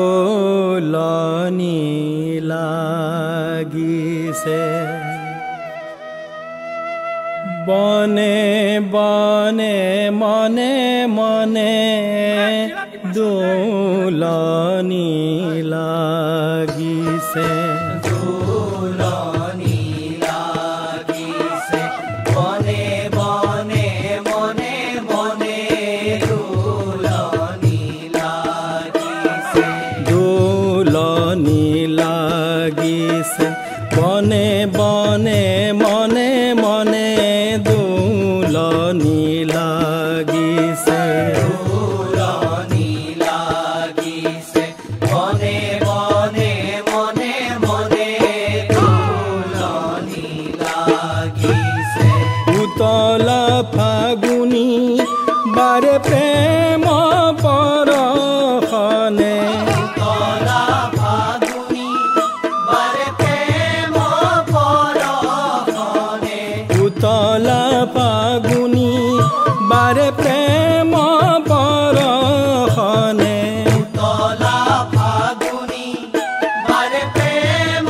দোলনি লাগিছে বনে বনে মনে মনে দোলনি লাগিছে দোলনি লাগিছে বনে বনে মনে মনে দোলনি লাগিছে দোলনি লাগিছে বনে বনে মনে মনে দোলনি লাগিছে দোলনি লাগিছে বনে বনে মনে মনে দোলনি লাগিছে উতল ফাগুনি বারে প্রেম পরখনে উতলা ফাগুনি বারে প্রেম পরখনে উতল ফাগুনি বারে প্রেম পরখনে উতলা ফাগুনি বারে প্রেম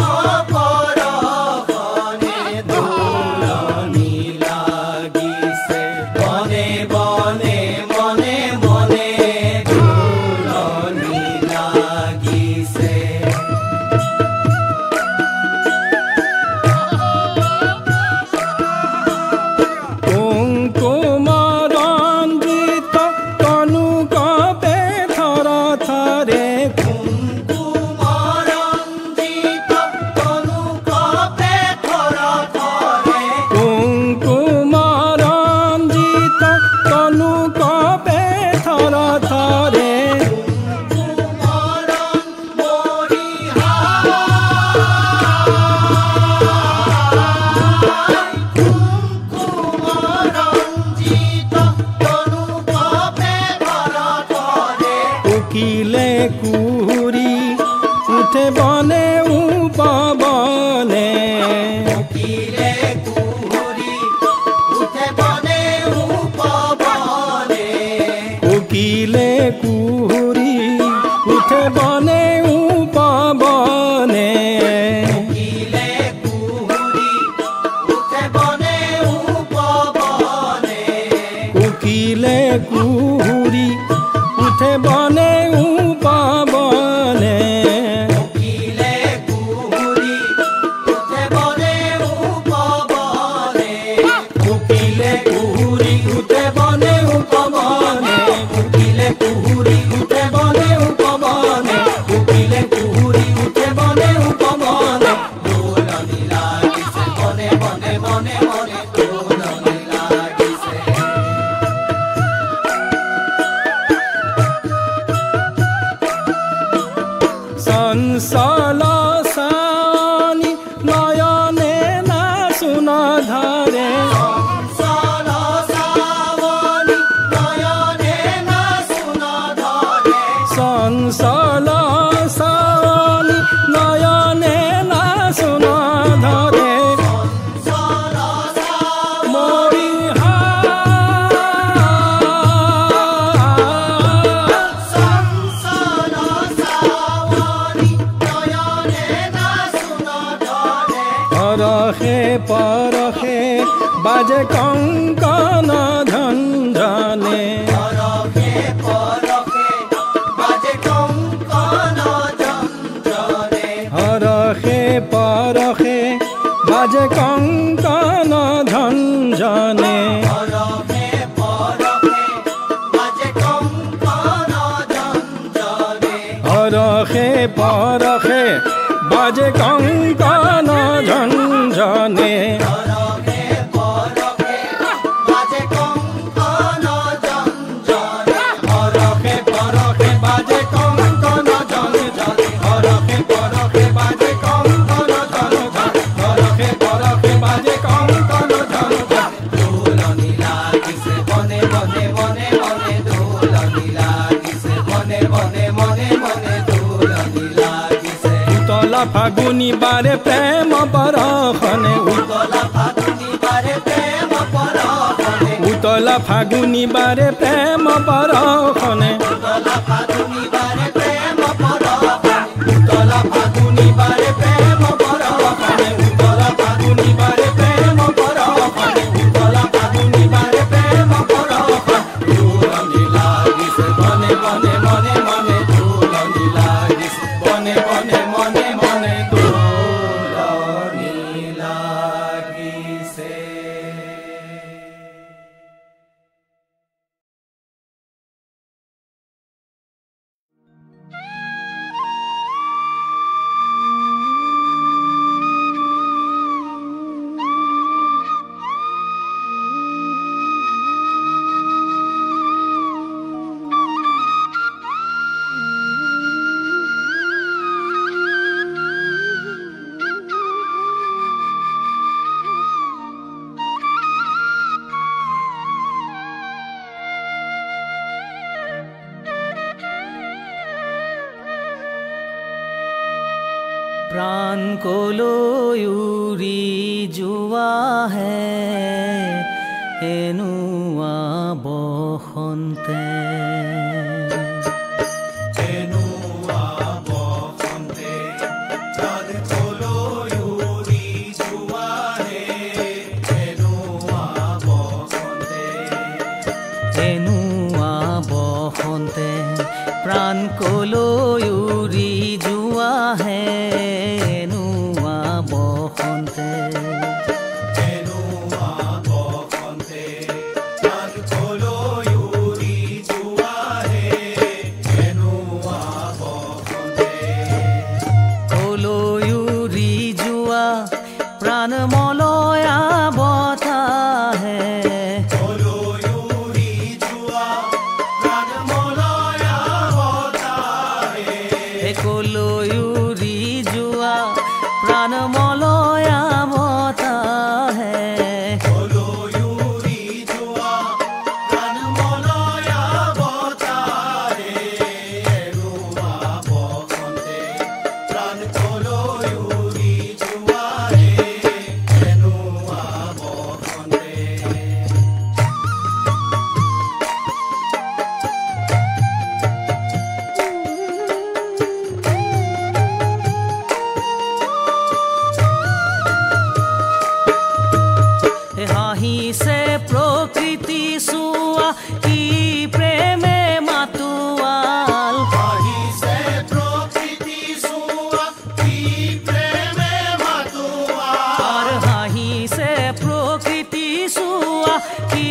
পরখনে দোলনি লাগিছে বনে বনে মনে মনে দোলনি লাগিছে কুঙ্কুমরঞ্জিত তনু কপে থর থরে কুঙ্কুমরঞ্জিত তনু কপে থর থরে কুঙ্কুমরঞ্জিত তনু কপে থর থরে কুঙ্কুমরং মরিহায় কুঙ্কুমরঞ্জিত তনু কপে থর থরে উকিলে কুহুরি উঠে বনে উপবনে উকিলে কুহুরি উঠে বনে উপবনে উকিলে কুহুরি উঠে বনে উপবনে উকিলে কুহুরি উঠে বনে উপবনে উকিলে কুহুরি উঠে বনে উপবনে উকিলে কুহুরি উঠে বনে উপবনে উকিলে কুহুরি উঠে বনে উপবনে উকিলে কুহুরি উঠে বনে উপবনে উকিলে কুহুরি উঠে বনে উপবনে দোলনি লাগিছে বনে বনে মনে মনে দোলনি লাগিছে সংসল সানি নয়নে না শুন ধরে সংসার সাবনি নয়নে না শুন ধরে সংসল সানি নয়নে না শুন ধরে সংসার সাবনি মরি সংসার সাবনি নয়নে না শুন ধরে পরখে পরখে বাজে কঙ্কন ঝঞ্ঝনে পরখে পরখে বাজে কঙ্কন ঝঞ্ঝনে হরখে পরখে বাজে কঙ্কন ঝঞ্ঝনে পরখে পরখে বাজে কঙ্কন ঝঞ্ঝনে হরখে পরখে বাজে কঙ্কন ঝঞ্ঝনে পরখে পরখে বাজে কঙ্কন ঝঞ্ঝনে হরখে পরখে বাজে কঙ্কন ঝঞ্ঝনে হরখে পরখে বাজে কঙ্কন ঝঞ্ঝনে হরখে পরখে বাজে কঙ্কন ঝঞ্ঝনে দোলনি লাগিছে বনে বনে মনে মনে দোলনি লাগিছে বনে বনে মনে মনে দোলনি লাগিছে উতলা ফাগুনি বারে প্রেম পরখনে উতলা ফাগুনি বারে প্রেম পরখনে উতলা ফাগুনি বারে প্রেম পরখনে উতলা ফাগুনি বারে প্রেম প্ৰাণ কলৈ উৰি যোৱাহে এনুৱা বসন্তে প্ৰাণ কলৈ উৰি যোৱাহে এনুৱা বসন্তে প্ৰাণ কলৈ উৰি যোৱাহে এনুৱা বসন্তে কলৈ উৰি যোৱা প্ৰাণ মলয়া বতাহে কলৈ উৰি যোৱা প্ৰাণ মলয়া বতাহে কলৈ উৰি যোৱা প্ৰাণ মলয়া বতাহে এনুৱা বসন্তে প্ৰাণ কলৈ উৰি যোৱাহে এনুৱা বসন্তে হাঁহিছে প্ৰকৃতি চোৱা কি প্ৰেমে মাতোৱাল হাঁহিছে প্ৰকৃতি চোৱা কি প্ৰেমে মাতোৱাল হাঁহিছে প্ৰকৃতি চোৱা কি